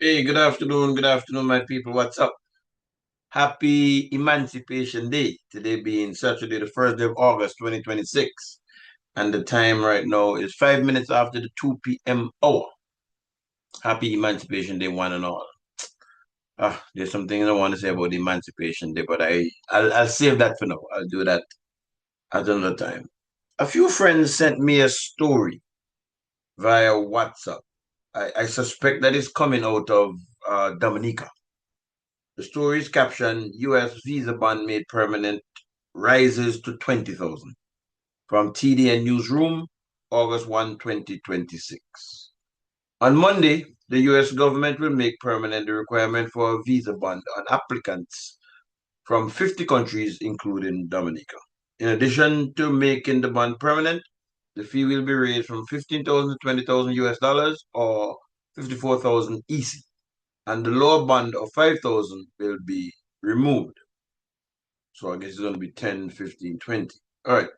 Hey, good afternoon, my people. What's up? Happy Emancipation Day. Today being Saturday, the first day of August, 2026. And the time right now is 5 minutes after the 2 p.m. hour. Happy Emancipation Day, one and all. There's some things I want to say about the Emancipation Day, but I'll save that for now. I'll do that at another time. A few friends sent me a story via WhatsApp. I suspect that it's coming out of Dominica. The story's caption, U.S. visa ban made permanent, rises to 20,000. From TDN Newsroom, August 1, 2026. On Monday, the U.S. government will make permanent the requirement for a visa ban on applicants from 50 countries, including Dominica. In addition to making the ban permanent, the fee will be raised from 15,000 to 20,000 US dollars or 54,000 EC, and the lower band of 5,000 will be removed. So I guess it's going to be 10, 15, 20. All right.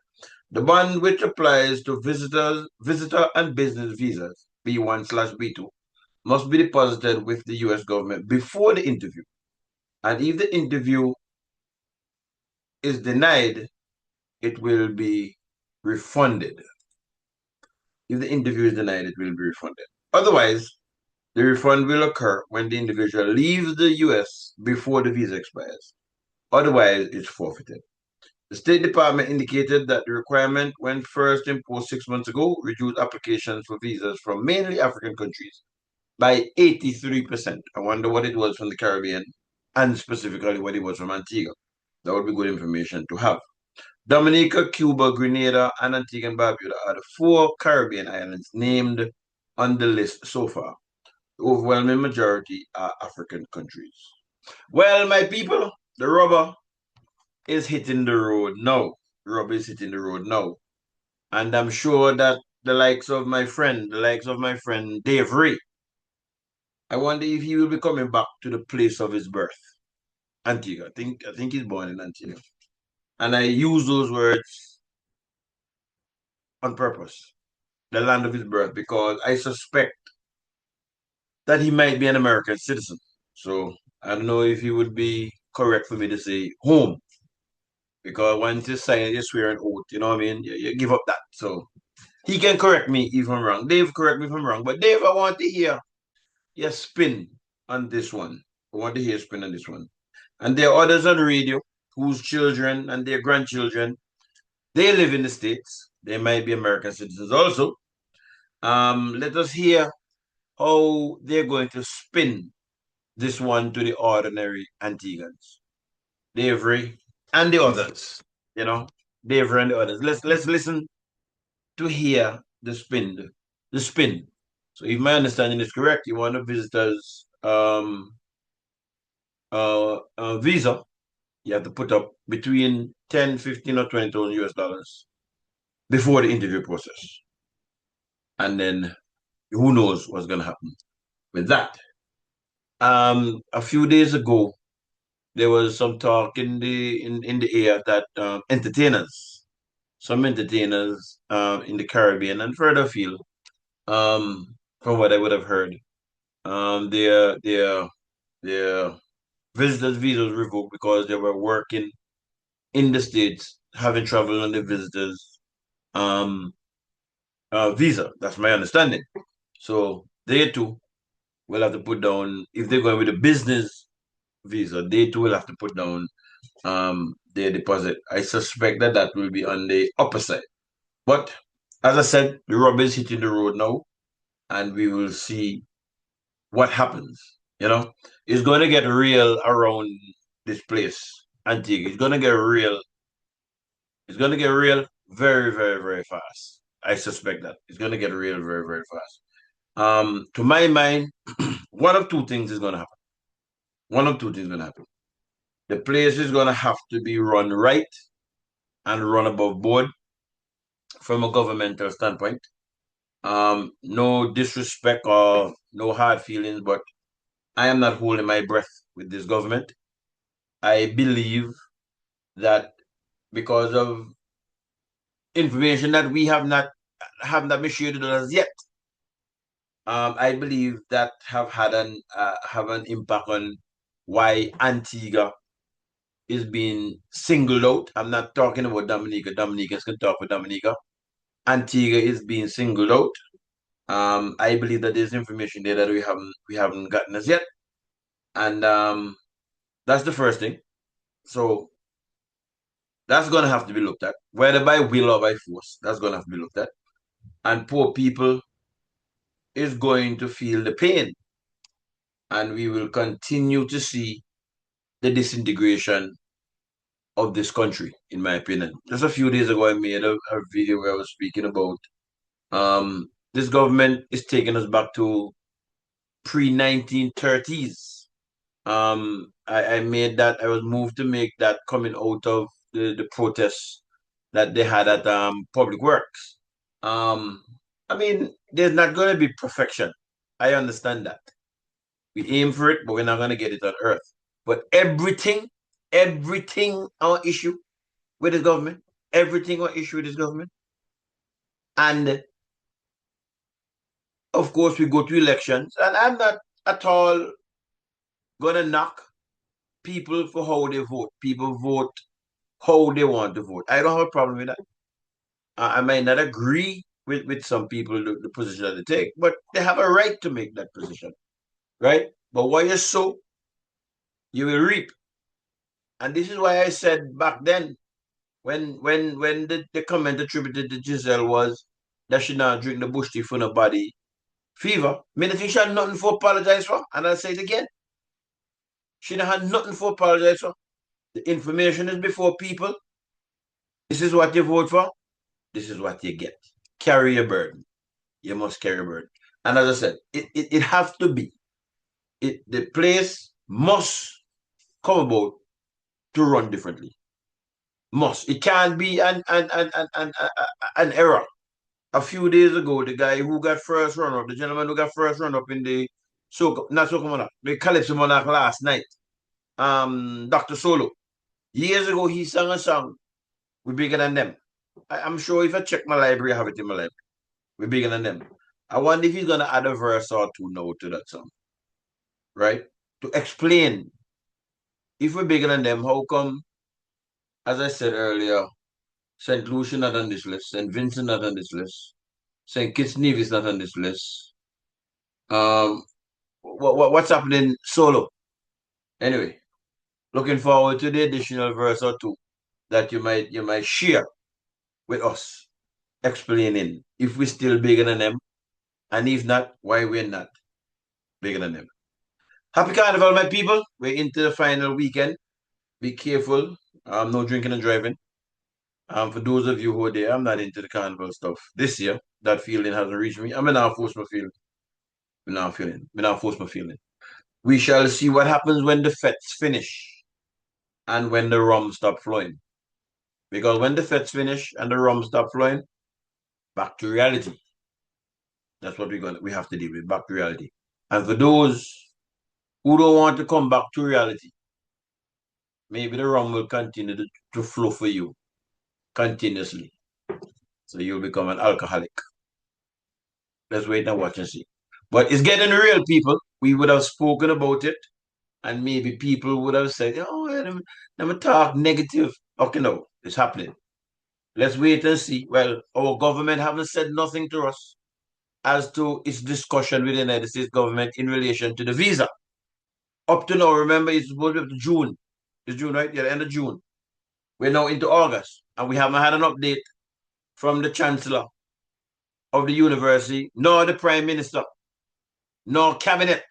The band which applies to visitor and business visas, B1/B2, must be deposited with the US government before the interview. And if the interview is denied, it will be refunded. If the interview is denied, it will be refunded. Otherwise, the refund will occur when the individual leaves the US before the visa expires. Otherwise, it's forfeited. The State Department indicated that the requirement, when first imposed 6 months ago, reduced applications for visas from mainly African countries by 83%. I wonder what it was from the Caribbean and specifically what it was from Antigua. That would be good information to have. Dominica, Cuba, Grenada, and Antigua and Barbuda are the four Caribbean islands named on the list so far. The overwhelming majority are African countries. Well, my people, the rubber is hitting the road now. Rob is hitting the road now. And I'm sure that the likes of my friend Dave Ray, I wonder if he will be coming back to the place of his birth, Antigua. I think he's born in Antigua. And I use those words on purpose, the land of his birth, because I suspect that he might be an American citizen. So I don't know if he would be correct for me to say home, because once you sign, you swear an oath, you know what I mean? You give up that. So he can correct me if I'm wrong. Dave, correct me if I'm wrong. But Dave, I want to hear your spin on this one. I want to hear your spin on this one. And there are others on the radio whose children and their grandchildren, they live in the States. They might be American citizens also. Let us hear how they're going to spin this one to the ordinary Antiguans. Dave Ray and the others, you know, Dave Ray and the others. Let's listen to hear the spin. So if my understanding is correct, you want a visitor's visa, you have to put up between 10, 15, or 20,000 US dollars before the interview process. And then who knows what's gonna happen with that. A few days ago, there was some talk in the air that some entertainers in the Caribbean and further afield, from what I would have heard, their visitors' visas revoked because they were working in the States, having traveled on the visitors' um, visa. That's my understanding. So they too will have to put down, if they're going with a business visa, they too will have to put down their deposit. I suspect that that will be on the upper side. But as I said, the rubber is hitting the road now, and we will see what happens. You know, it's going to get real around this place, Antigua. It's going to get real. It's going to get real very, very, very fast. I suspect that it's going to get real very, very fast. To my mind, one of two things is going to happen. One of two things is going to happen. The place is going to have to be run right and run above board from a governmental standpoint. No disrespect or no hard feelings, but I am not holding my breath with this government. I believe that because of information that we have not been shared with us yet, I believe that have an impact on why Antigua is being singled out. I'm not talking about Dominica. Dominicans can talk for Dominica. Antigua is being singled out. I believe that there's information there that we haven't gotten as yet, and that's the first thing. So that's gonna have to be looked at, whether by will or by force. That's gonna have to be looked at, and poor people is going to feel the pain, and we will continue to see the disintegration of this country, in my opinion. Just a few days ago, I made a video where I was speaking about this government is taking us back to pre-1930s. I made that, I was moved to make that coming out of the protests that they had at Public Works. Um, I mean, there's not going to be perfection. I understand that. We aim for it, but we're not going to get it on earth. But everything our issue with this government, everything our issue with this government. And of course, we go to elections, and I'm not at all going to knock people for how they vote. People vote how they want to vote. I don't have a problem with that. I might not agree with some people, the position that they take, but they have a right to make that position, right? But what you sow, you will reap. And this is why I said back then, when the comment attributed to Giselle was that she not drink the bush tea for nobody fever, me think she had nothing for apologize for. And I'll say it again. She not had nothing for apologize for. The information is before people. This is what you vote for. This is what you get. Carry your burden. You must carry your burden. And as I said, it have to be. The place must come about to run differently. Must. It can't be an error. A few days ago, the guy who got first run up, the gentleman who got first run up in the not Soca Monarch, the Calypso Monarch last night, Dr. Solo. Years ago, he sang a song, We're Bigger Than Them. I'm sure if I check my library, I have it in my library. We're Bigger Than Them. I wonder if he's going to add a verse or two now to that song, right? To explain, if we're bigger than them, how come, as I said earlier, St. Lucia not on this list, St. Vincent not on this list, St. Kitts Nevis not on this list. What's happening solo? Anyway, looking forward to the additional verse or two that you might share with us, explaining if we're still bigger than them, and if not, why we're not bigger than them. Happy Carnival, my people. We're into the final weekend. Be careful. No drinking and driving. For those of you who are there, I'm not into the carnival stuff this year. That feeling hasn't reached me. I'm not force my feeling. I'm not feeling. I'm not force my feeling. We shall see what happens when the fets finish and when the rum stop flowing. Because when the fets finish and the rum stop flowing, back to reality. That's what we have to deal with. Back to reality. And for those who don't want to come back to reality, maybe the rum will continue to flow for you continuously. So you'll become an alcoholic. Let's wait and watch and see. But it's getting real, people. We would have spoken about it, and maybe people would have said, oh, let me talk negative. Okay, no, it's happening. Let's wait and see. Well, our government haven't said nothing to us as to its discussion with the United States government in relation to the visa. Up to now, remember, it's supposed to be up to June. It's June, right? Yeah, the end of June. We're now into August, and we haven't had an update from the chancellor of the university, nor the prime minister, nor cabinet.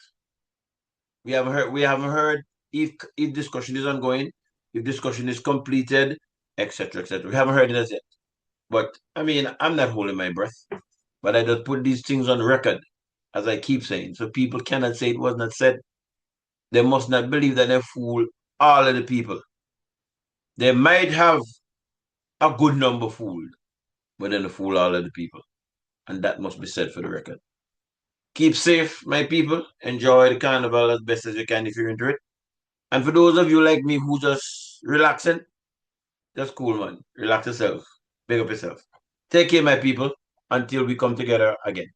We haven't heard if discussion is ongoing, if discussion is completed, etc., etc. We haven't heard it as yet. But I mean, I'm not holding my breath. But I just put these things on record, as I keep saying, so people cannot say it was not said. They must not believe that they fool all of the people. They might have a good number fooled, but then they fool all of the people. And that must be said for the record. Keep safe, my people. Enjoy the carnival as best as you can if you're into it. And for those of you like me who just relaxing, just cool, man. Relax yourself. Big up yourself. Take care, my people, until we come together again.